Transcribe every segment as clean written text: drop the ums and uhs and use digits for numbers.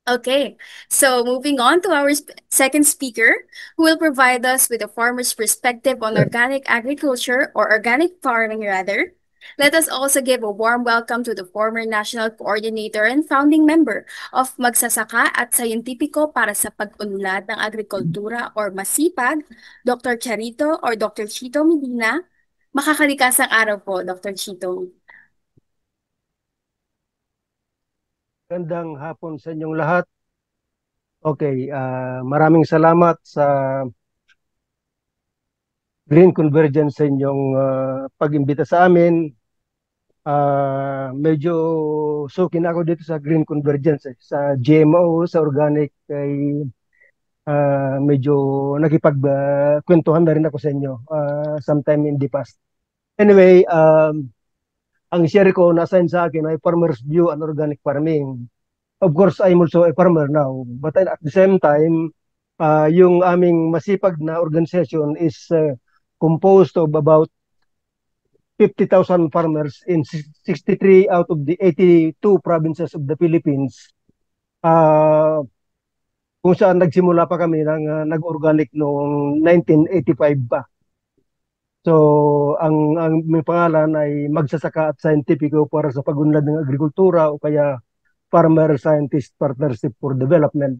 Okay, so moving on to our second speaker, who will provide us with a farmer's perspective on organic agriculture or organic farming rather. Let us also give a warm welcome to the former national coordinator and founding member of Magsasaka at Sayentipiko para sa Pag-unlad ng Agrikultura or Masipag, Dr. Charito or Dr. Chito Medina. Makakalikasang araw po, Dr. Chito. Gandang hapon sa inyong lahat. Okay, maraming salamat sa Green Convergence sa inyong pag-imbita sa amin. Medyo sukin ako dito sa Green Convergence. Sa GMO, sa organic, ay medyo nakipagkwentuhan na rin ako sa inyo sometime in the past. Anyway, ang share ko na-assign sa akin ay Farmer's View on Organic Farming. Of course, I'm also a farmer now. But at the same time, yung aming masipag na organization is composed of about 50,000 farmers in 63 out of the 82 provinces of the Philippines. Kung saan nagsimula pa kami ng nag-organic noong 1985 pa. So, ang may pangalan ay Magsasaka at Sayentipiko para sa Pag-unlad ng Agrikultura o kaya Farmer Scientist Partnership for Development.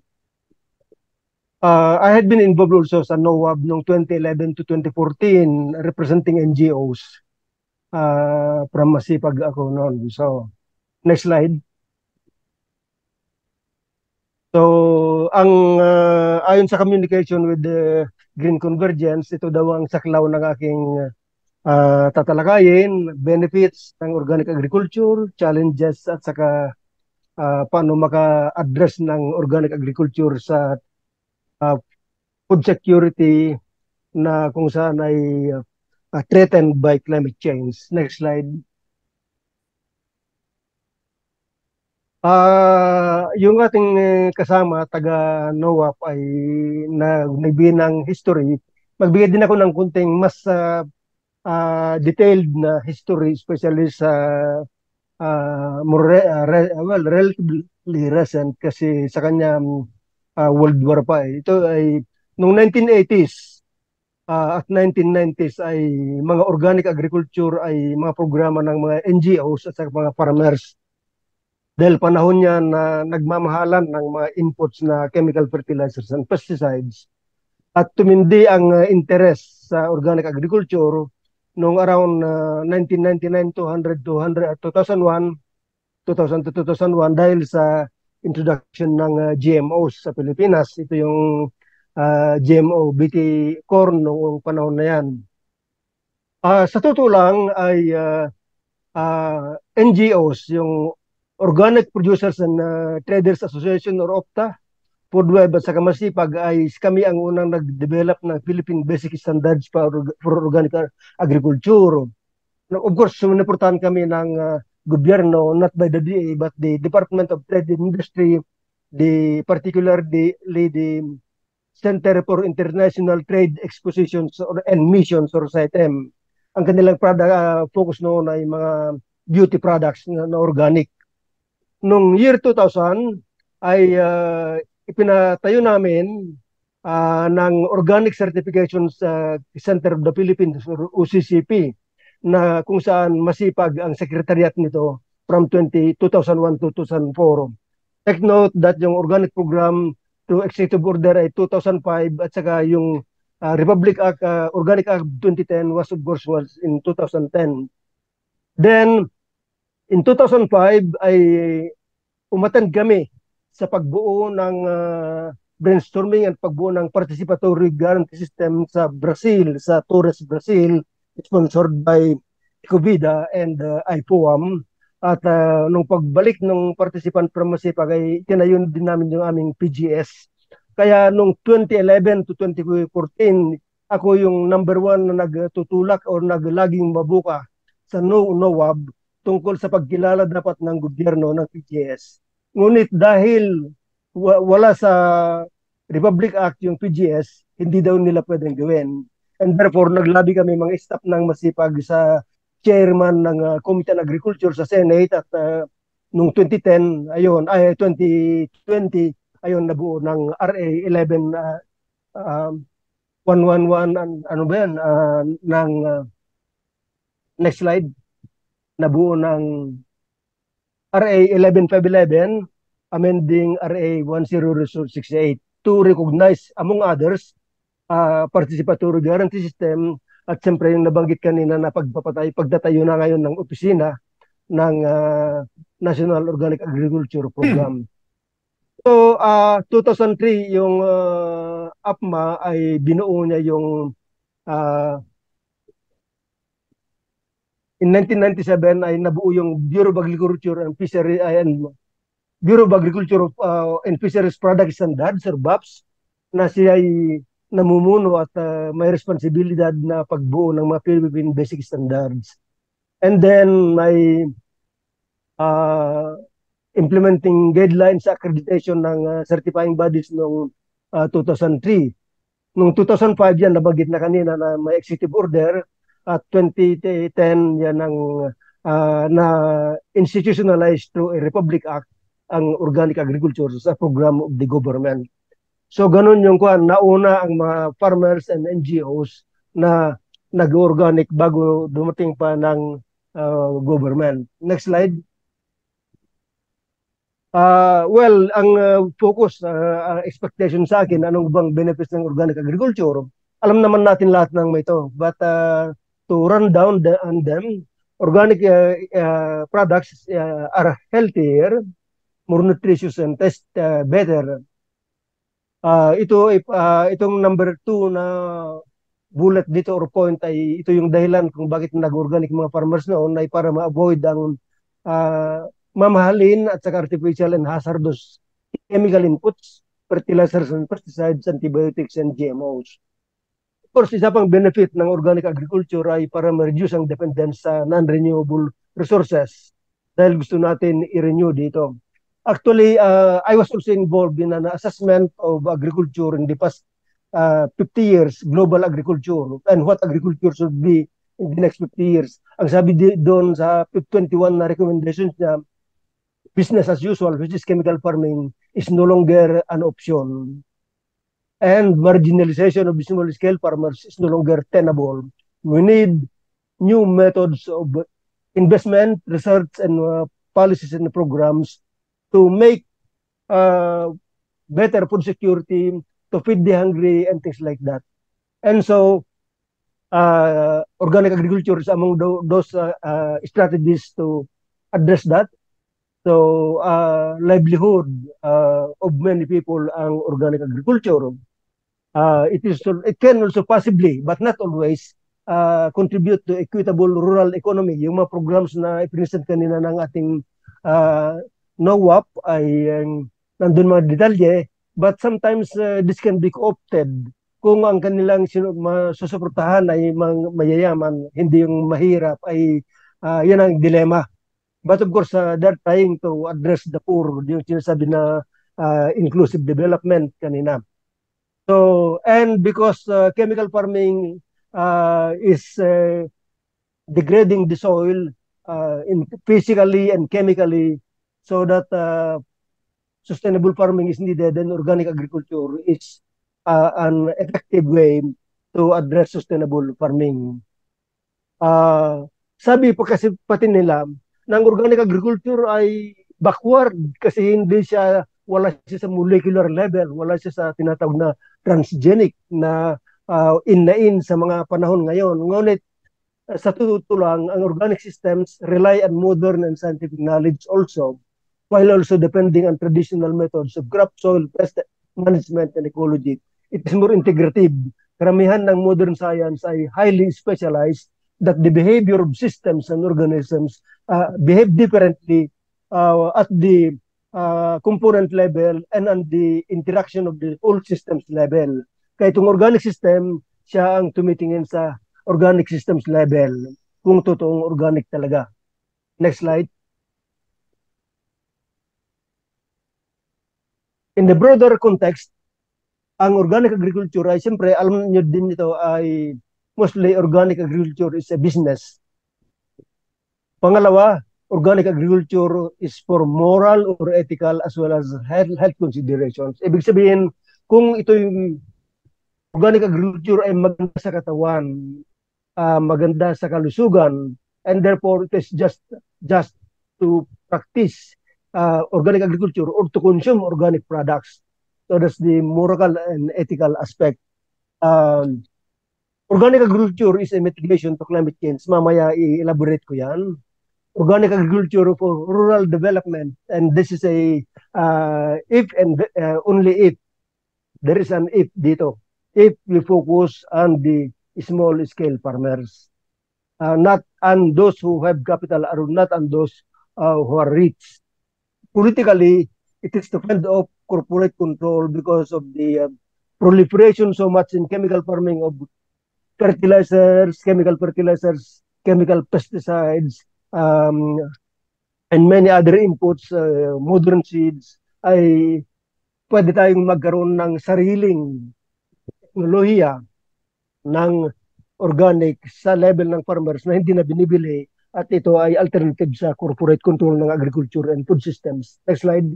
I had been involved also sa NOAB noong 2011 to 2014 representing NGOs. From Masipag ako noon. So, next slide. So, ayon sa communication with the Green Convergence, ito daw ang saklaw ng aking tatalakayin, benefits ng organic agriculture, challenges at saka paano maka-address ng organic agriculture sa food security na kung saan ay threatened by climate change. Next slide. Yung ating kasama, taga NOAP ay nagbigay ng history. Magbigay din ako ng kunting mas detailed na history, especially sa relatively recent kasi sa kanya World War pa eh. Ito ay noong 1980s at 1990s ay mga organic agriculture ay mga programa ng mga NGOs at sa mga farmers. Dahil panahon niya na nagmamahalan ng mga inputs na chemical fertilizers and pesticides at tumindi ang interest sa organic agriculture noong around 1999 to 2001 2000 to 2001 dahil sa introduction ng GMOs sa Pilipinas. Ito yung GMO BT corn noong panahon na yan. Sa totoo lang ay NGOs, yung Organic Producers and Traders Association or OPTA, Foodweb at saka Masipag ay kami ang unang nag-develop ng Philippine Basic Standards for Organic Agriculture. Of course, sumuportahan kami ng gobyerno, not by the DA, but the Department of Trade and Industry, particularly the Center for International Trade Expositions and Missions or CITEM. Ang kanilang focus noon ay mga beauty products na organic. Noong year 2000 ay ipinatayo namin ng Organic Certification sa Center of the Philippines or OCCP na kung saan masipag ang secretariat nito from 2001 to 2004. Take note that yung organic program to executive order ay 2005 at saka yung Republic Act, Organic Act 2010 was in 2010. Then in 2005 ay umattend kami sa pagbuo ng brainstorming at pagbuo ng participatory guarantee system sa Brazil, sa Torres, Brazil, sponsored by Ecovida and IPOAM. At nung pagbalik ng participant from Masipag ay tinayon din namin yung aming PGS. Kaya nung 2011 to 2014, ako yung number one na nagtutulak o naglaging mabuka sa NOAB tungkol sa pagkilala dapat ng gobyerno ng PGS. Ngunit dahil wala sa Republic Act yung PGS, hindi daw nila pwedeng gawin. And therefore, naglabi kami mga staff ng Masipag sa chairman ng Committee on Agriculture sa Senate at Nung 2010, ayun, 2020, ayun, nabuo ng RA 11 111, ano ba yan, ng next slide, nabuo ng RA 11511, amending RA 1068 to recognize, among others, participatory guarantee system at siyempre yung nabanggit kanina na pagtatayo na ngayon ng opisina ng National Organic Agriculture Program. So, 2003, yung APMA ay binuo niya yung in 1997 ay nabuo yung Bureau of Agriculture and Fisheries Bureau of Agriculture and Fisheries Product Standards or BAPS na siya ay namumuno at may responsibilidad na pagbuo ng mga Philippine Basic Standards. And then may implementing guidelines sa accreditation ng certifying bodies noong 2003. Noong 2005 yan, nabanggit na kanina na may executive order at 2010 yan ang na institutionalized through a Republic Act ang organic agriculture sa program of the government. So ganun yung nauna ang mga farmers and NGOs na nag-organic bago dumating pa ng government. Next slide. Well, ang focus, expectation sa akin, anong bang benefits ng organic agriculture? Alam naman natin lahat ng ito. But to run down on them, organic products are healthier, more nutritious, and taste better. Itong number 2 na bullet dito or point ay ito yung dahilan kung bakit nag-organic mga farmers noon ay para ma-avoid ang mamahalin at saka artificial and hazardous chemical inputs, fertilizers and pesticides, antibiotics, and GMOs. Of course, isa pang benefit ng organic agriculture ay para ma-reduce ang dependence sa non-renewable resources dahil gusto natin i-renew dito. Actually, I was also involved in an assessment of agriculture in the past 50 years, global agriculture, and what agriculture should be in the next 50 years. Ang sabi doon sa 21 na recommendations niya, business as usual, which is chemical farming, is no longer an option. And marginalization of small-scale farmers is no longer tenable. We need new methods of investment, research, and policies and programs to make better food security, to feed the hungry, and things like that. And so, organic agriculture is among those strategies to address that. So, livelihood of many people ang organic agriculture. It can also possibly, but not always, contribute to equitable rural economy. Yung mga programs na i-present kanina ng ating NOWAP ay nandun mga detalye, but sometimes this can be co-opted kung ang kanilang masusuportahan ay mayayaman, hindi yung mahirap, ay yan ang dilema. But of course, they're trying to address the poor, yung sinasabi na inclusive development kanina. So, and because chemical farming is degrading the soil physically and chemically, so that sustainable farming is needed, and organic agriculture is an effective way to address sustainable farming. Sabi pa kasi pati nila, ng organic agriculture ay backward kasi wala siya sa molecular level, wala siya sa tinatawag na transgenic na in sa mga panahon ngayon. Ngunit sa totoo lang, ang organic systems rely on modern and scientific knowledge also, while also depending on traditional methods of crop, soil, pest management, and ecology. It is more integrative. Karamihan ng modern science ay highly specialized, that the behavior of systems and organisms behave differently at the component level and on the interaction of the whole systems level. Kaya itong organic system, siya ang tumitingin sa organic systems level, kung totoong organic talaga. Next slide. In the broader context, ang organic agriculture ay siyempre, alam niyo din ito, ay mostly organic agriculture is a business. Pangalawa, organic agriculture is for moral or ethical as well as health considerations. Ibig sabihin, kung ito yung organic agriculture ay maganda sa katawan, maganda sa kalusugan, and therefore it is just to practice organic agriculture or to consume organic products. So that's the moral and ethical aspect. Organic agriculture is a mitigation to climate change. Mamaya i-elaborate ko yan. Organic agriculture for rural development, and this is a if and only if there is an if dito. If we focus on the small scale farmers, not on those who have capital or not on those who are rich. Politically, it is to fend off corporate control because of the proliferation so much in chemical farming of fertilizers, chemical pesticides, and many other inputs, modern seeds, ay pwede tayong magkaroon ng sariling teknolohiya ng organic sa level ng farmers na hindi na binibili, at ito ay alternative sa corporate control ng agriculture and food systems. Next slide.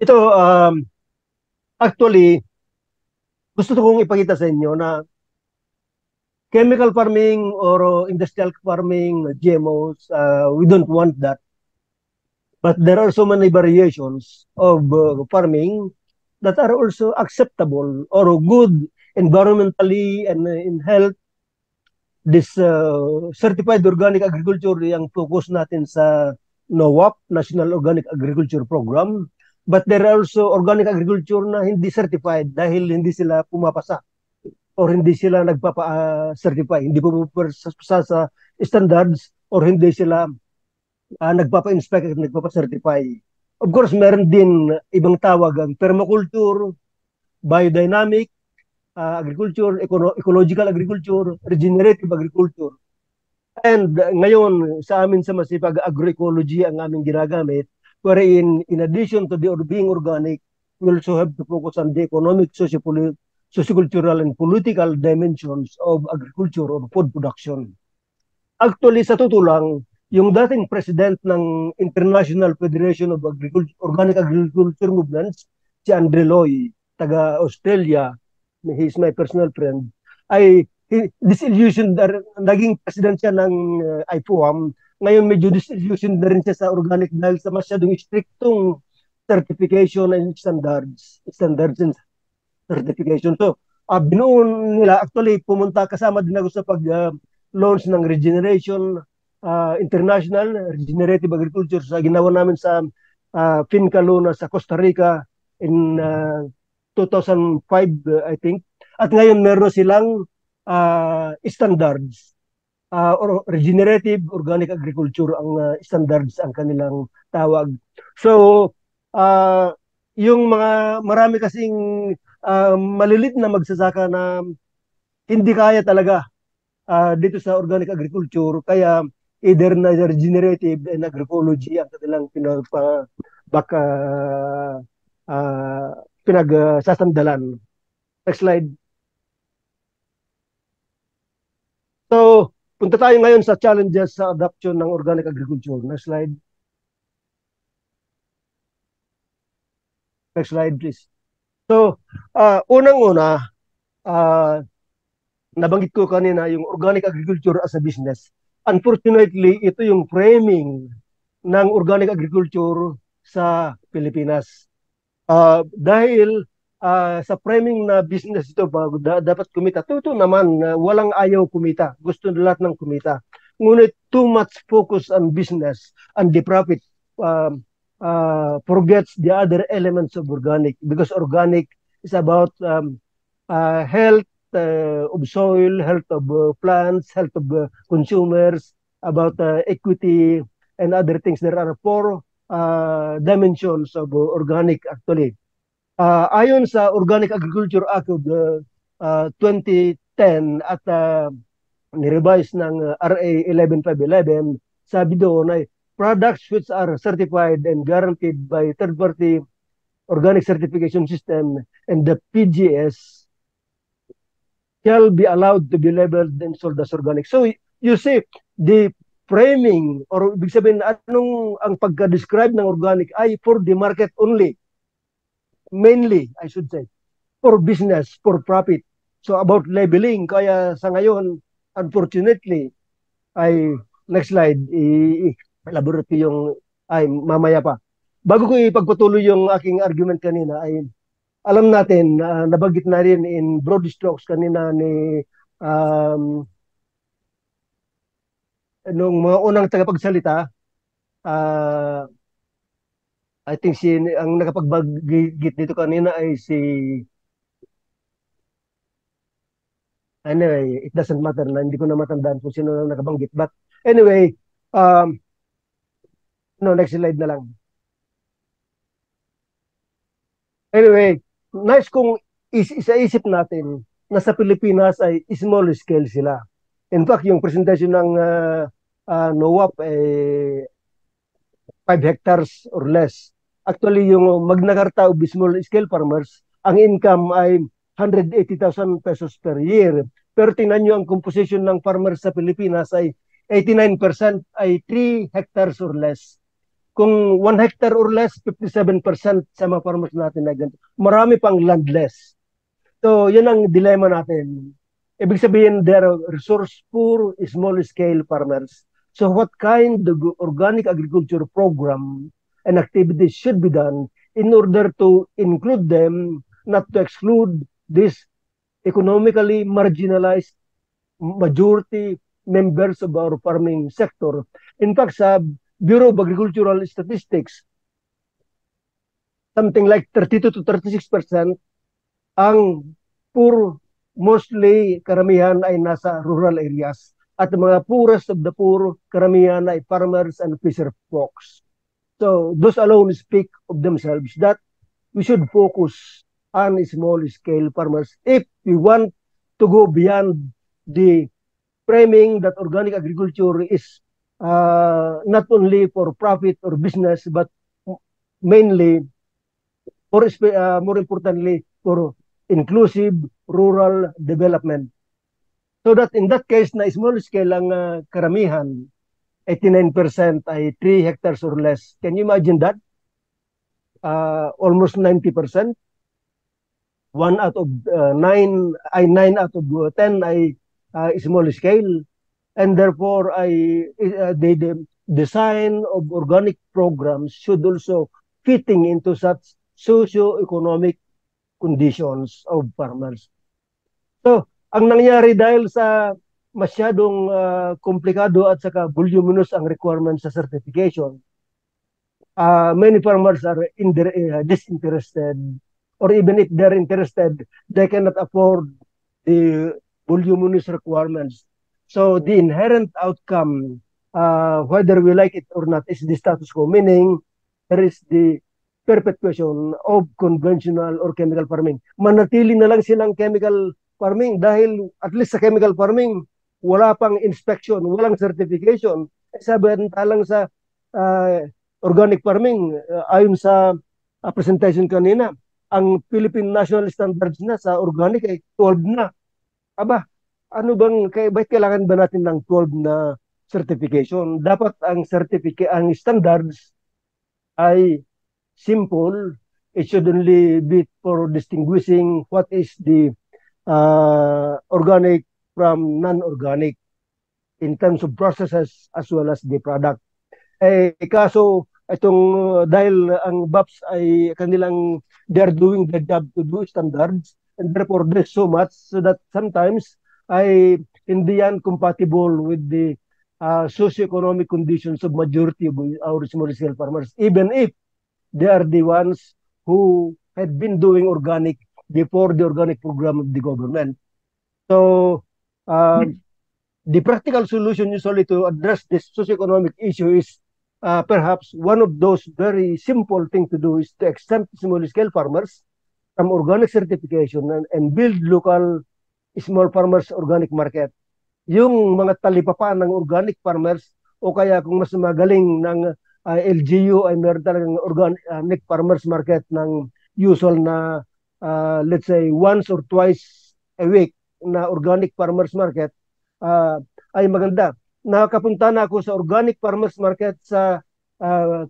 Ito, actually, gusto kong ipakita sa inyo na chemical farming or industrial farming, GMOs, we don't want that. But there are so many variations of farming that are also acceptable or good environmentally and in health. This certified organic agriculture yung focus natin sa NOAP, National Organic Agriculture Program. But there are also organic agriculture na hindi certified dahil hindi sila pumapasa or hindi sila nagpapa-certify, hindi pumapasa sa standards or hindi sila nagpapa-inspect at nagpapa-certify. Of course, meron din ibang tawag ang permaculture, biodynamic agriculture, ecological agriculture, regenerative agriculture. And ngayon, sa amin sa Masipag, agroecology ang aming ginagamit, wherein in addition to the being organic, we also have to focus on the economic, sociocultural, and political dimensions of agriculture or food production. Actually, sa totoo lang, yung dating president ng International Federation of Organic Agriculture Movements, si Andre Loy, taga-Australia, he's my personal friend, ay disillusioned, naging president siya ng IFOAM. Ngayon medyo disillusioned na rin siya sa organic dahil sa masyadong strictong certification and standards and certification. So, binuo nila, actually pumunta, kasama din ako sa pag-launch ng Regeneration International Regenerative Agriculture sa ginawa namin sa Finca Luna sa Costa Rica in 2005, I think. At ngayon meron silang standards or regenerative organic agriculture ang standards ang kanilang tawag. So, yung marami kasing malilit na magsasaka na hindi kaya talaga dito sa organic agriculture, kaya either na regenerative and agroecology ang kanilang pinagsasandalan. Next slide. So, punta tayo ngayon sa challenges sa adoption ng organic agriculture. Next slide. Next slide, please. So, unang-una, nabanggit ko kanina yung organic agriculture as a business. Unfortunately, ito yung framing ng organic agriculture sa Pilipinas. Dahil sa framing na business ito, dapat kumita. Totoo naman, walang ayaw kumita. Gusto na lahat ng kumita. Ngunit too much focus on business and the profit forgets the other elements of organic, because organic is about health of soil, health of plants, health of consumers, about equity and other things. There are four dimensions of organic actually. Ayon sa Organic Agriculture Act of 2010 at ni-revise ng RA 11511, sabi doon ay products which are certified and guaranteed by third-party organic certification system and the PGS shall be allowed to be labeled and sold as organic. So you see, the framing or ibig sabihin anong ang pagka-describe ng organic ay for the market only. Mainly, I should say, for business, for profit. So about labeling, kaya sa ngayon, unfortunately, ay next slide, i-elaborate ko yung, ay mamaya pa. Bago ko ipagpatuloy yung aking argument kanina, ay alam natin, nabanggit na rin in broad strokes kanina ni nung mga unang tagapagsalita, uh, I think ang nakapagbagit dito kanina ay si, anyway, it doesn't matter na hindi ko na matandaan kung sino na nakabanggit. But anyway, no, next slide na lang. Anyway, nice kung isa-isip natin na sa Pilipinas ay small scale sila. In fact, yung presentation ng NOAP ay 5 hectares or less. Actually, yung Magna Carta of small scale farmers, ang income ay 180,000 pesos per year. Pero tingnan nyo ang composition ng farmers sa Pilipinas ay 89% ay 3 hectares or less. Kung 1 hectare or less, 57% sa mga farmers natin na ganito. Marami pang landless. So, yun ang dilemma natin. Ibig sabihin, they are resource poor, small-scale farmers. So, what kind of organic agriculture program and activities should be done in order to include them, not to exclude these economically marginalized majority members of our farming sector? In fact, sa Bureau of Agricultural Statistics, something like 32 to 36% ang poor, mostly karamihan ay nasa rural areas. At mga poorest of the poor, karamihan ay farmers and fisher folks. So those alone speak of themselves that we should focus on small scale farmers if we want to go beyond the framing that organic agriculture is not only for profit or business, but mainly, or more importantly, for inclusive rural development. So that in that case, na small scale ang karamihan, 89% ay 3 hectares or less. Can you imagine that? Almost 90%. 1 out of 9 ay 9 out of 10 ay small scale. And therefore, the design of organic programs should also fitting into such socio-economic conditions of farmers. So, ang nangyari dahil sa masyadong komplikado at saka voluminous ang requirements sa certification, many farmers are disinterested, or even if they're interested, they cannot afford the voluminous requirements. So the inherent outcome, whether we like it or not, is the status quo, meaning there is the perpetuation of conventional or chemical farming. Manatili na lang silang chemical farming dahil at least sa chemical farming, wala pang inspection, walang certification. Samantalang sa organic farming, ayon sa presentation kanina, ang Philippine National Standards na sa organic ay 12 na. Aba, ano bang, bakit kailangan ba natin ng 12 na certification? Dapat ang standards ay simple. It should only be for distinguishing what is the organic from non-organic in terms of processes as well as the product. Kaso itong dahil ang BAPS ay they're doing the job to do standards, and therefore there's so much so that sometimes ay hindi yan compatible with the socio-economic conditions of majority of our small-scale farmers, even if they are the ones who had been doing organic before the organic program of the government. So, the practical solution usually to address this socio-economic issue is perhaps one of those very simple things to do is to exempt small-scale farmers from organic certification and build local small farmers organic market. Yung mga talipapa ng organic farmers o kaya kung mas magaling ng LGU ay meron talagang organic farmers market ng usual na let's say once or twice a week na organic farmers market uh, ay maganda. Nakapunta na ako sa organic farmers market sa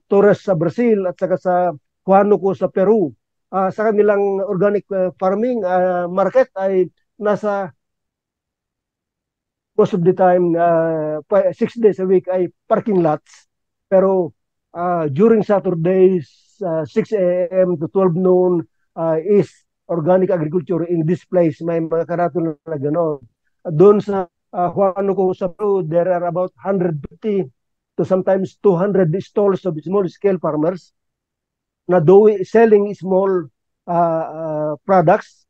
Torres sa Brazil at saka sa Huánuco sa Peru. Sa kanilang organic farming market ay nasa most of the time 6 days a week ay parking lots. Pero during Saturdays 6 a.m. to 12 noon is organic agriculture in this place. May mga karatol na gano'n. Doon sa Huánuco sa Peru, there are about 150 to sometimes 200 stalls of small scale farmers na selling small products,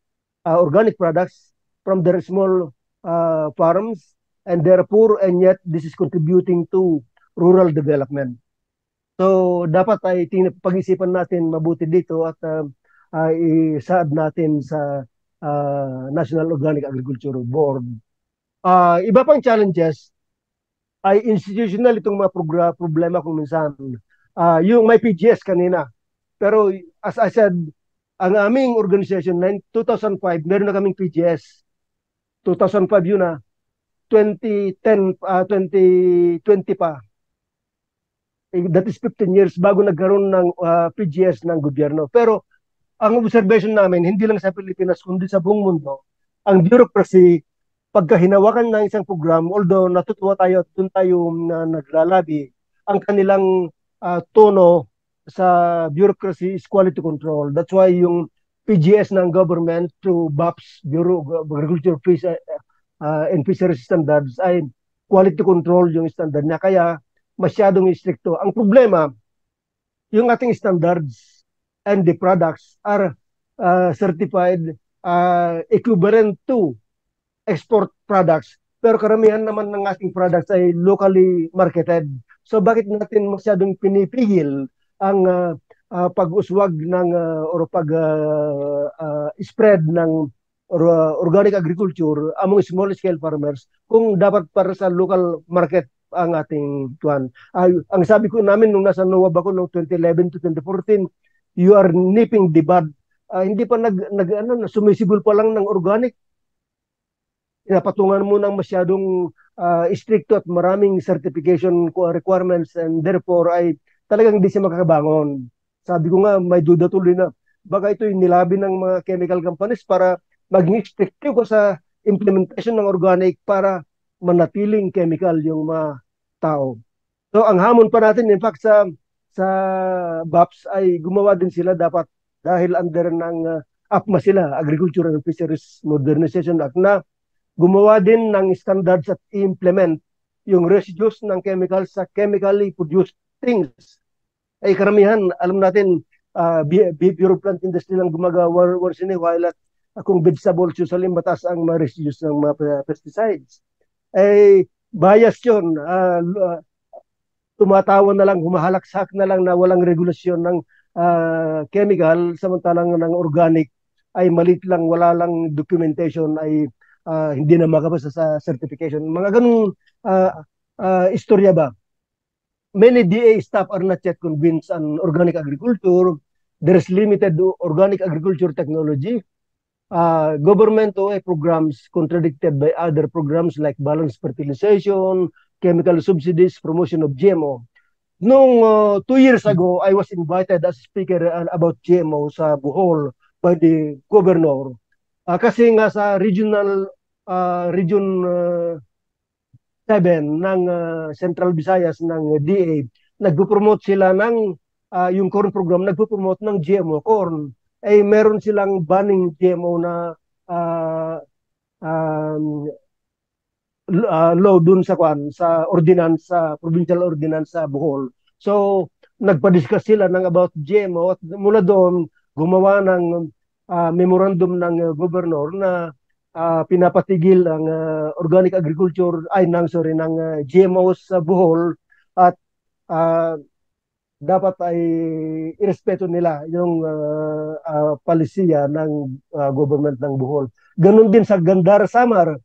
organic products from their small farms, and they're poor, and yet this is contributing to rural development. So dapat ay pag-isipan natin mabuti dito at isaad natin sa National Organic Agriculture Board. Iba pang challenges ay institutional itong mga problema kung minsan. Yung may PGS kanina. Pero as I said, ang aming organization, 2005, meron na kaming PGS. 2005 yun na. 2010, 2020 pa. That is 15 years bago nagkaroon ng PGS ng gobyerno. Pero ang observation namin, hindi lang sa Pilipinas, kundi sa buong mundo, ang bureaucracy, pagka hinawakan ng isang program, although natutuwa tayo at doon tayo naglalabi, ang kanilang tono sa bureaucracy is quality control. That's why yung PGS ng government through BAPS, Bureau of Agriculture and Fisheries Standards, ay quality control yung standard niya. Kaya masyadong istrikto. Ang problema, yung ating standards and the products are certified equivalent to export products. Pero karamihan naman ng ating products ay locally marketed. So bakit natin masyadong pinipigil ang pag-uswag ng or pag-spread ng organic agriculture among small scale farmers kung dapat para sa local market ang ating tuwan. Ang sabi ko namin nung nasa NOAB ako noong 2011 to 2014, you are nipping the bud. Hindi pa sumisibol pa lang ng organic. Pinapatungan mo ng masyadong stricto at maraming certification requirements, and therefore ay talagang hindi siya makakabangon. Sabi ko nga, may duda tuloy na baka ito yung nilabi ng mga chemical companies para maging stricto ko sa implementation ng organic para manatiling chemical yung mga tao. So ang hamon pa natin, in fact, sa BAPS ay gumawa din sila dapat dahil under ng AFMA sila, Agriculture and Fisheries Modernization Act, na gumawa din ng standards at implement yung residues ng chemicals sa chemically produced things. Ay karamihan, alam natin, pure plant industry lang gumagawa once in a while at kung vegetables usually mataas ang mga residues ng mga pesticides. Bias yun. Tumatawa na lang, humahalaksak na lang na walang regulasyon ng chemical, samantalang ng organic ay malit lang, wala lang documentation, ay hindi na makabasa sa certification. Mga ganung istorya ba? Many DA staff are not yet convinced on organic agriculture. There is limited organic agriculture technology. Government OA programs contradicted by other programs like balanced fertilization, chemical subsidies, promotion of GMO. Noong 2 years ago, I was invited as speaker about GMO sa Bohol by the governor. Kasi nga sa region 7 ng Central Visayas ng DA, nagpo-promote sila ng yung corn program, nagpo-promote ng GMO corn. Meron silang banning GMO na law dun sa ordinance, sa provincial ordinance sa Bohol. So nagpa-discuss sila ng about GMO at mula doon gumawa ng memorandum ng governor na pinapatigil ang organic agriculture ng GMOs sa Bohol at dapat ay irespeto nila yung palisiya ng government ng Bohol. Ganun din sa Gandara, Samar,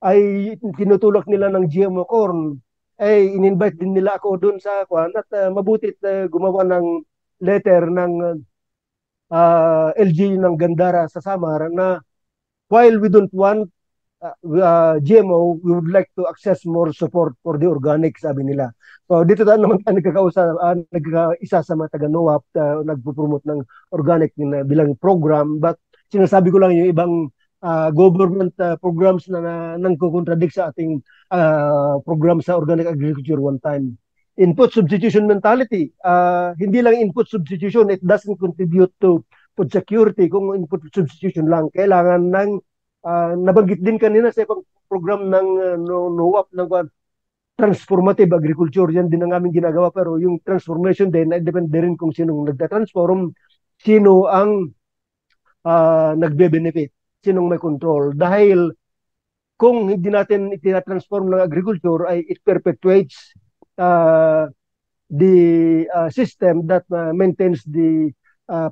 ay tinutulak nila ng GMO corn. In-invite din nila ako doon sa at mabutit gumawa ng letter ng LG ng Gandara sa Samar na while we don't want GMO, we would like to access more support for the organic, sabi nila. So dito na naman tayo nagkakaisa sa mga taga-NOAP, nagpo-promote ng organic bilang program. But sinasabi ko lang yung ibang government programs na nangko-contradict sa ating program sa organic agriculture one time. Input substitution mentality. Hindi lang input substitution, it doesn't contribute to food security kung input substitution lang. Kailangan ng nabanggit din kanina sa ibang program ng NOAP ng transformative agriculture. Yan din ang aming ginagawa. Pero yung transformation din, depende rin kung sinong nagtatransform, sino ang nagbe-benefit, sinong may control. Dahil kung hindi natin itinatransform ng agriculture, ay it perpetuates the system that maintains the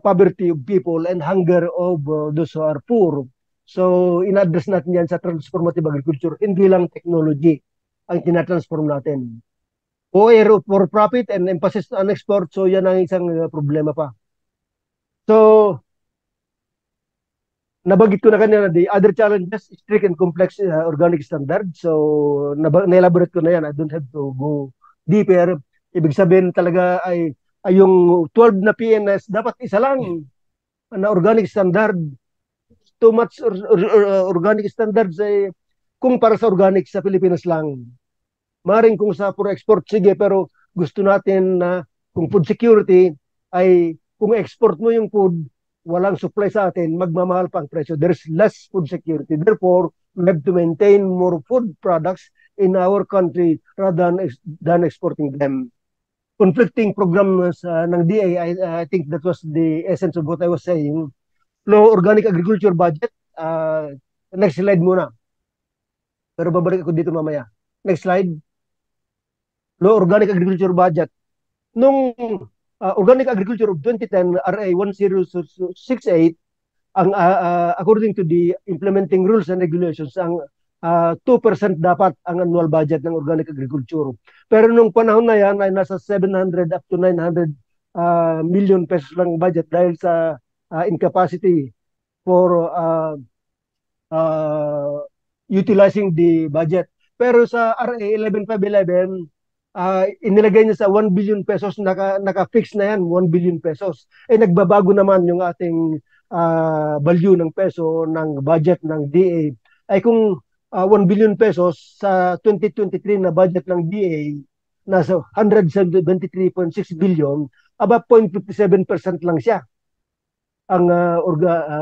poverty of people and hunger of those who are poor. So, in-address natin yan sa transformative agriculture. Hindi lang technology ang tinatransform natin. OER for profit and emphasis on export. So, yan ang isang problema pa. So, nabanggit ko na kanina, the other challenges, strict and complex organic standards. So, na-elaborate ko na yan. I don't have to go deeper. Ibig sabihin talaga ay yung 12 na PNS, dapat isa lang na organic standard. Too much organic standards ay kung para sa organic sa Pilipinas lang. Maring kung sa puro export, sige, pero gusto natin na kung food security ay kung export mo yung food, walang supply sa atin, magmamahal pa ang presyo. There's less food security. Therefore, we have to maintain more food products in our country rather than exporting them. Conflicting programs ng DA, I think that was the essence of what I was saying. Low organic agriculture budget. Next slide muna. Pero babalik ako dito mamaya. Next slide. Low organic agriculture budget. Nung organic agriculture of 2010, RA 1068, according to the implementing rules and regulations, ang 2% dapat ang annual budget ng organic agriculture. Pero nung panahon na yan ay nasa 700 up to 900 million pesos lang budget dahil sa incapacity for utilizing the budget. Pero sa RA 11511, inilagay niya sa 1 billion pesos, naka-fix na yan, 1 billion pesos. Nagbabago naman yung ating value ng peso, ng budget ng DA. Ay kung 1 billion pesos sa 2023 na budget ng DA, nasa 173.6 billion, about 0.57% lang siya ang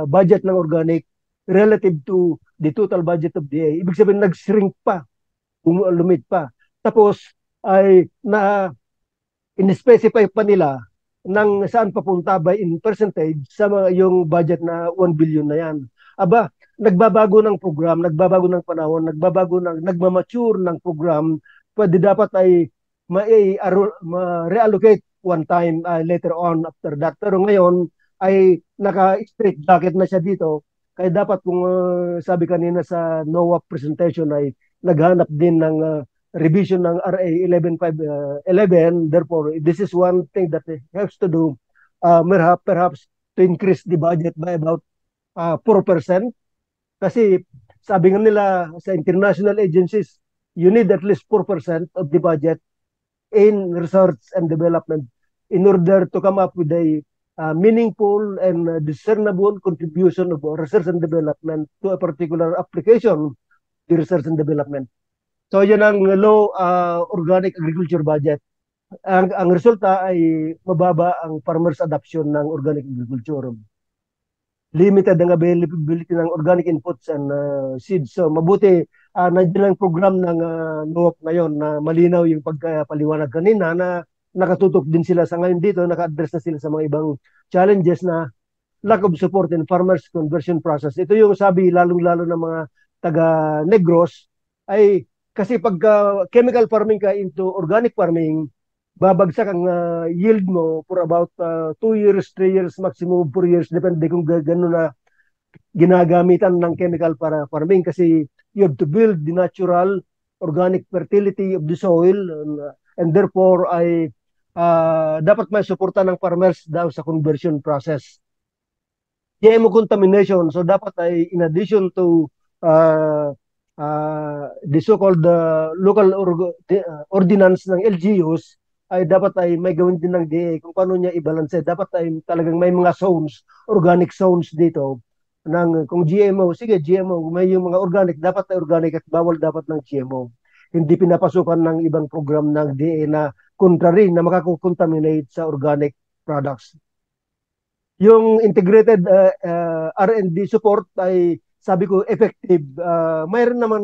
budget ng organic relative to the total budget of DA. Ibig sabihin, nag-shrink pa, lumit pa. Tapos, ay in-specify pa nila ng saan papunta by in percentage sa yung budget na 1 billion na yan. Aba, nagbabago ng program, nagbabago ng panahon, nagmamature ng program, pwede dapat ay ma-reallocate one time later on after that. Pero ngayon, ay naka-straight jacket na siya dito. Kaya dapat kung sabi kanina sa NOAP presentation ay naghanap din ng revision ng RA 11511. Therefore, this is one thing that has to do perhaps to increase the budget by about 4%. Kasi sabi nga nila sa international agencies, you need at least 4% of the budget in research and development in order to come up with a meaningful and discernible contribution of research and development to a particular application, the research and development. So yan ang low organic agriculture budget. Ang resulta ay mababa ang farmers' adoption ng organic agriculture. Limited ang availability ng organic inputs and seeds. So mabuti, nandiyan ang program ng NOAP ngayon na malinaw yung pagpaliwanag kanina na nakatutok din sila sa ngayon dito, naka-address na sila sa mga ibang challenges na lack of support in farmers conversion process. Ito yung sabi lalong-lalo ng mga taga-Negros ay kasi pagka chemical farming ka into organic farming, babagsak ang yield mo for about 2 years, 3 years, maximum 4 years, depende kung gano'n na ginagamitan ng chemical para farming kasi you have to build the natural organic fertility of the soil and therefore ay dapat may suporta ng farmers daw sa conversion process. GMO contamination, so dapat ay in addition to the so-called local ordinance ng LGUs ay dapat ay may gawin din ng DA kung paano niya i-balance. Dapat ay talagang may mga zones, organic zones dito ng kung GMO, sige GMO, may yung mga organic, dapat ay organic at bawal dapat ng GMO. Hindi pinapasukan ng ibang program ng DA na contrary na makakontaminate sa organic products. Yung integrated R&D support ay sabi ko effective. Mayroon naman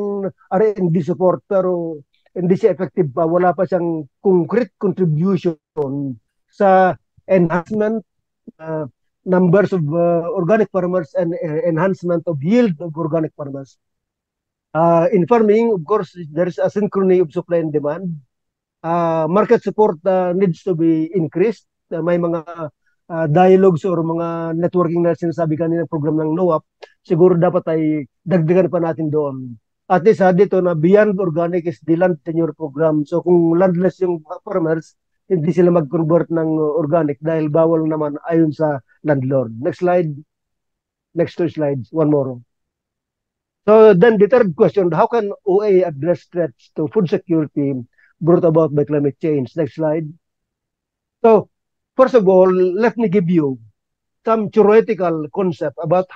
R&D support pero hindi siya effective pa. Wala pa siyang concrete contribution sa enhancement numbers of organic farmers and enhancement of yield of organic farmers. In farming, of course, there is a synchrony of supply and demand. Market support needs to be increased. May mga dialogues or mga networking na sinasabi kanina program ng NOAP, siguro dapat ay dagdagan pa natin doon. At least dito na beyond organic is the land tenure program. So kung landless yung farmers, hindi sila mag-convert ng organic dahil bawal naman ayon sa landlord. Next slide. Next two slides. One more. So then the third question, how can OA address threats to food security brought about by climate change? Next slide. So first of all, let me give you some theoretical concept about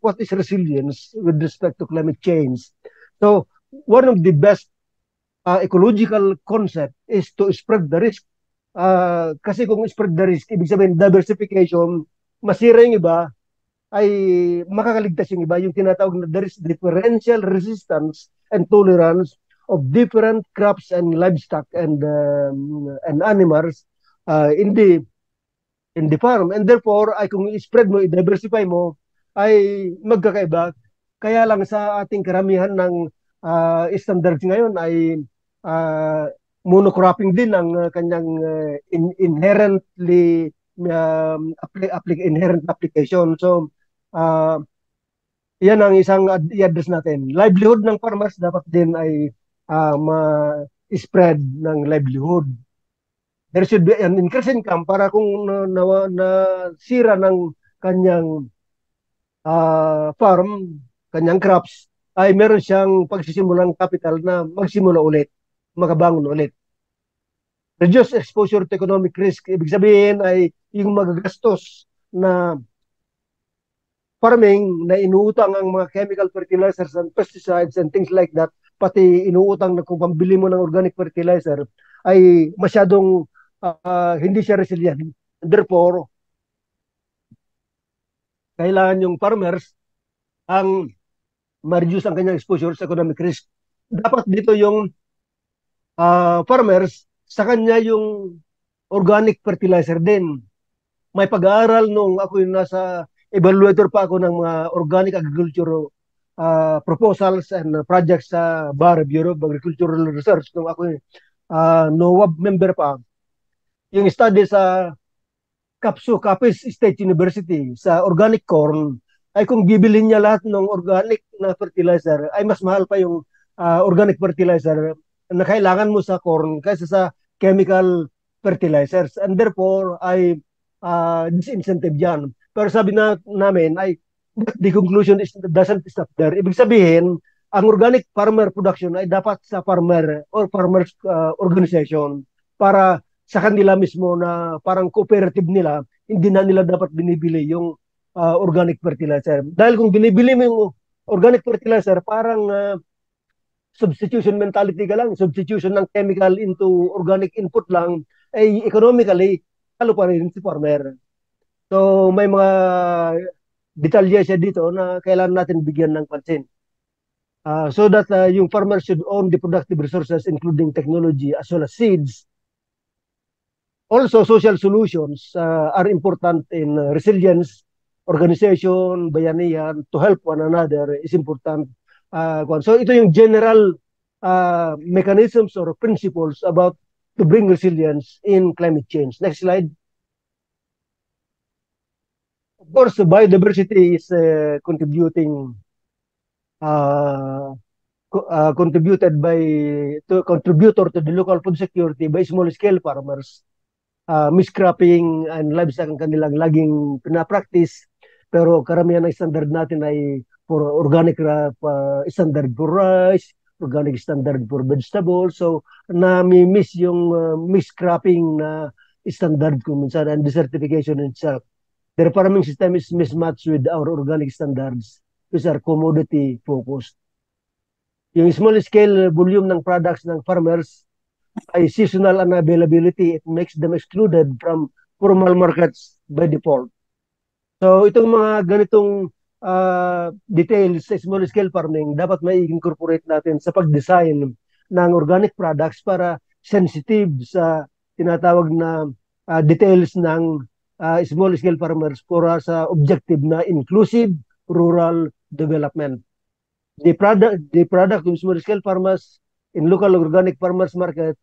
what is resilience with respect to climate change. So one of the best ecological concept is to spread the risk. Kasi kung spread the risk, ibig sabihin diversification, masira yung iba, ay makakaligtas yung iba, yung tinatawag na there is differential resistance and tolerance of different crops and livestock and animals in the farm. And therefore, ay kung i-spread mo, i-diversify mo, ay magkakaiba. Kaya lang sa ating karamihan ng standards ngayon ay monocropping din ang kanyang inherently inherent application. So, yan ang isang i-address natin. Livelihood ng farmers dapat din ay ma-spread ng livelihood. There should be an increase in income para kung nasira ng kanyang farm, kanyang crops, ay meron siyang pagsisimulang capital na magsimula ulit, makabangon ulit. Reduce exposure to economic risk. Ibig sabihin ay yung magagastos na farming na inuutang ang mga chemical fertilizers and pesticides and things like that, pati inuutang na kung pambili mo ng organic fertilizer, ay masyadong hindi siya resilient. Therefore, kailangan yung farmers ang ma-reduce ang kanyang exposure sa economic risk. Dapat dito yung farmers, sa kanya yung organic fertilizer din. May pag-aaral nung ako yung nasa evaluator pa ako ng mga organic agriculture proposals and projects sa BAR, Bureau of Agricultural Research, nung ako yung NOAB member pa. Yung study sa Capiz State University sa organic corn, ay kung bibilhin niya lahat ng organic na fertilizer, ay mas mahal pa yung organic fertilizer na kailangan mo sa corn kaysa sa chemical fertilizers. And therefore, ay disincentive yan. Pero sabi namin, ay the conclusion doesn't stop there. Ibig sabihin, ang organic farmer production ay dapat sa farmer or farmers organization para sa kanila mismo na parang cooperative nila, hindi na nila dapat binibili yung organic fertilizer. Dahil kung binibili mo yung organic fertilizer, parang substitution mentality ka lang, substitution ng chemical into organic input lang, ay economically, talo pa rin si farmer. So may mga detalye siya dito na kailangan natin bigyan ng pansin. So that yung farmer should own the productive resources including technology as well as seeds. Also, social solutions are important in resilience, organization, bayanihan, to help one another is important. So ito yung general mechanisms or principles about to bring resilience in climate change. Next slide. Of course, biodiversity is contributing contributor to the local food security by small scale farmers. Miscropping and livestock ang kanilang laging pinapractice, pero karamihan ng standard natin ay for organic standard for rice, organic standard for vegetables. So na-miss yung miscropping na standard kung minsan and desertification itself. Their farming system is mismatched with our organic standards, which are commodity focused. Yung small scale volume ng products ng farmers ay seasonal unavailability. It makes them excluded from formal markets by default. So itong mga ganitong details sa small scale farming dapat may incorporate natin sa pag-design ng organic products para sensitive sa tinatawag na details ng small scale farmers para sa objective na inclusive rural development. The product of small scale farmers in local organic farmers market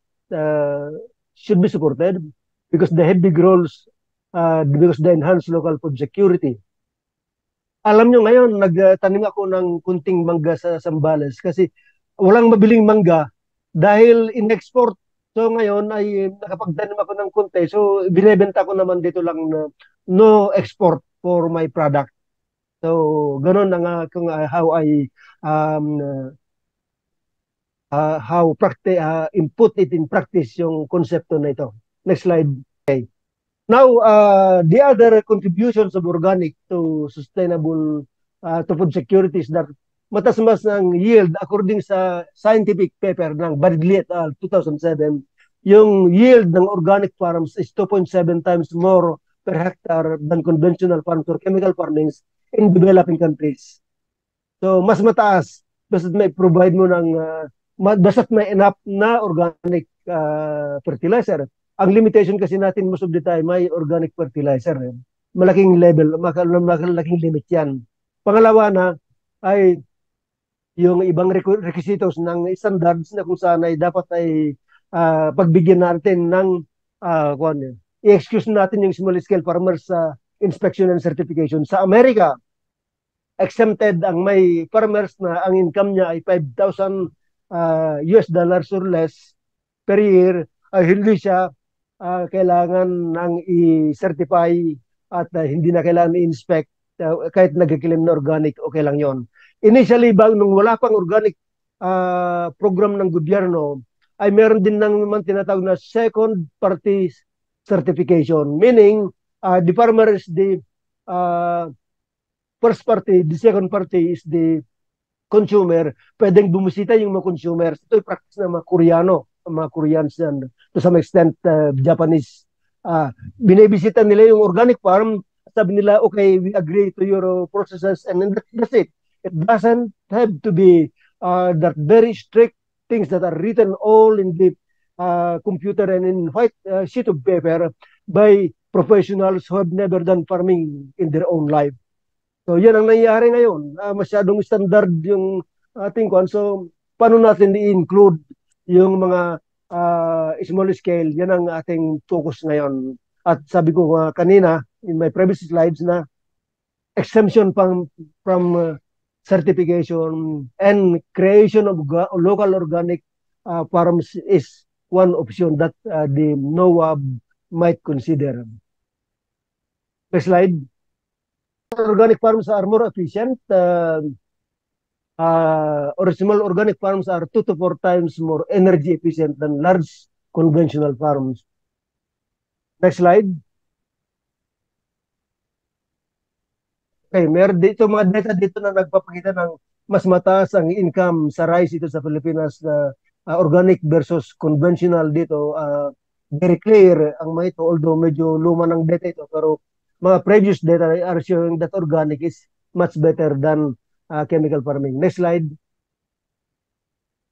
should be supported because they have big roles because they enhance local food security. Alam nyo ngayon, nagtanim ako ng kunting mangga sa Zambales kasi walang mabiling mangga dahil in-export. So ngayon ay nakapagtanim ako ng kunti. So binebenta ko naman dito lang na no export for my product. So ganun ang how I input it in practice yung konsepto na ito. Next slide. Okay. Now, the other contributions of organic to sustainable to food security is that mataas ng yield according sa scientific paper ng Baridli et al. 2007, yung yield ng organic farms is 2.7 times more per hectare than conventional farms or chemical farmings in developing countries. So, mas mataas basta't may provide mo ng basta't may enough na organic fertilizer. Ang limitation kasi natin most of the time may organic fertilizer. Malaking level, malaking limit yan. Pangalawa na ay yung ibang requisitos ng standards na kung saan ay dapat ay pagbigyan natin ng i-excuse natin yung small scale farmers sa inspection and certification. Sa Amerika, exempted ang may farmers na ang income niya ay $5,000 US or less per year, ay hindi siya kailangan nang i-certify at hindi na kailangan i-inspect kahit nag-claim na organic, okay lang yon. Initially, nung wala pang organic program ng gobyerno, ay meron din naman tinatawag na second party certification, meaning the farmer is the first party, the second party is the consumer. Pwedeng bumisita yung mga consumers. Ito yung practice ng mga Koreano, mga Koreans and to some extent Japanese. Binibisita nila yung organic farm, sabi nila, okay, we agree to your processes, and then that's it. It doesn't have to be that very strict things that are written all in the computer and in white sheet of paper by professionals who have never done farming in their own life. So yan ang nangyayari ngayon. Masyadong standard yung ating kwan. So paano natin i-include yung mga small scale? Yan ang ating focus ngayon. At sabi ko kanina in my previous slides na exemption from certification and creation of local organic farms is one option that the NOAA might consider. Next slide. Organic farms are more efficient. Small organic farms are 2 to 4 times more energy efficient than large conventional farms. Next slide. Okay, meron dito mga data dito na nagpapakita ng mas mataas ang income sa rice dito sa Pilipinas na organic versus conventional dito. Very clear ang mga ito, although medyo luma ng data ito, pero mga previous data are showing that organic is much better than chemical farming. Next slide.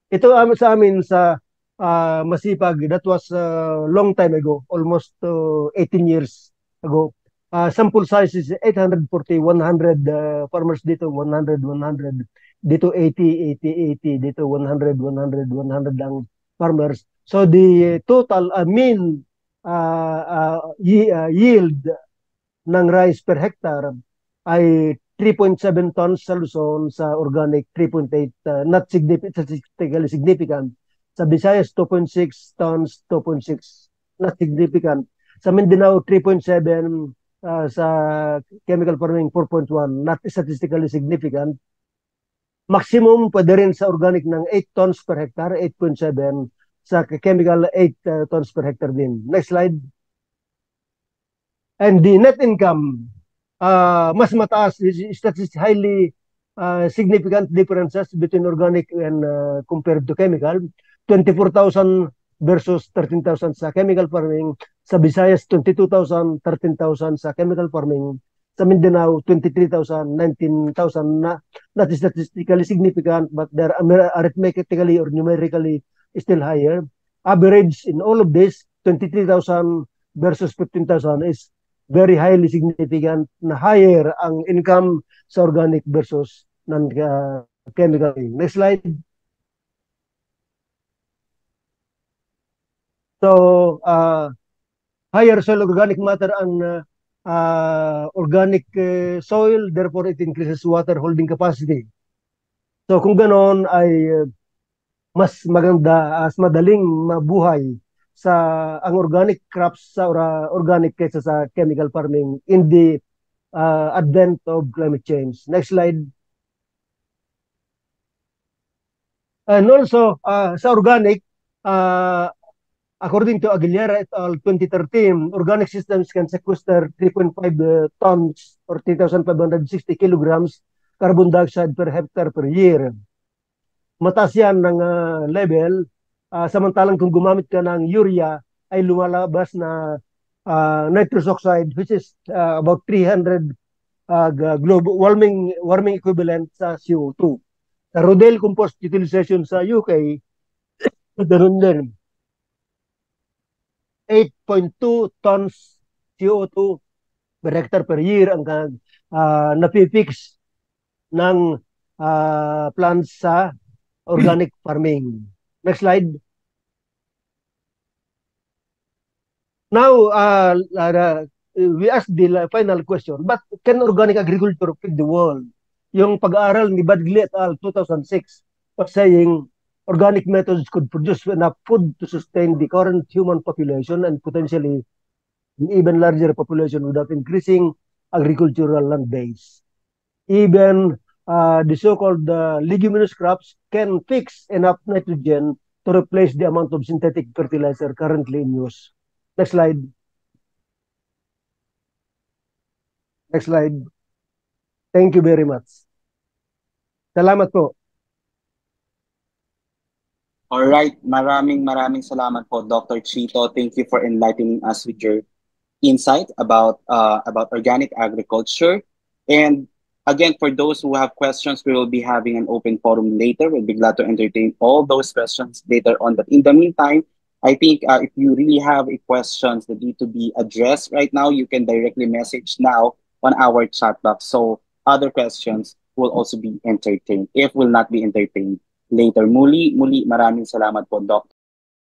Ito sa amin sa Masipag, that was a long time ago, almost 18 years ago. Sample size is 840, 100 farmers dito, 100, 100. Dito 80, 80, 80. Dito 100, 100, 100 lang farmers. So the total mean yield ng rice per hectare ay 3.7 tons sa Luzon, sa organic 3.8, not significantly significant. Sa Visayas 2.6 tons, 2.6, not significant. Sa Mindanao 3.7, sa chemical farming 4.1, not statistically significant. Maximum pwede rin sa organic ng 8 tons per hectare, 8.7. Sa chemical, 8 tons per hectare din. Next slide. And the net income, mas mataas, statistically highly significant differences between organic and compared to chemical. 24,000 versus 13,000 sa chemical farming. Sa Visayas, 22,000, 13,000 sa chemical farming. Sa Mindanao, 23,000, 19,000 na not statistically significant, but they're arithmetically or numerically still higher. Average in all of this, 23,000 versus 15,000 is very highly significant na higher ang income sa organic versus non-chemical. Next slide. So, higher soil organic matter and organic soil, therefore it increases water holding capacity. So kung ganon ay mas maganda, mas madaling mabuhay sa ang organic crops sa organic kaysa sa chemical farming in the advent of climate change. Next slide. And also, sa organic, according to Aguilera et al. 2013, organic systems can sequester 3.5 tons or 3,560 kilograms carbon dioxide per hectare per year. Mataas yan ng level, samantalang kung gumamit ka ng urea, ay lumalabas na nitrous oxide, which is about 300 global warming equivalent sa CO2. Sa Rodale compost utilization sa UK, ganun din. 8.2 tons CO2 per hectare per year ang napipix ng plants sa organic farming. Next slide. Now, we ask the final question, but can organic agriculture feed the world? Yung pag-aaral ni Badgley et al. 2006 was saying organic methods could produce enough food to sustain the current human population and potentially an even larger population without increasing agricultural land base. Even the so-called leguminous crops can fix enough nitrogen to replace the amount of synthetic fertilizer currently in use. Next slide. Next slide. Thank you very much. Salamat po. All right, maraming salamat po, Dr. Chito. Thank you for enlightening us with your insight about organic agriculture. And again, for those who have questions, we will be having an open forum later. We'll be glad to entertain all those questions later on. But in the meantime, I think if you really have questions that need to be addressed right now, you can directly message now on our chat box. So other questions will also be entertained, if will not be entertained later. Muli, maraming salamat po, Dr.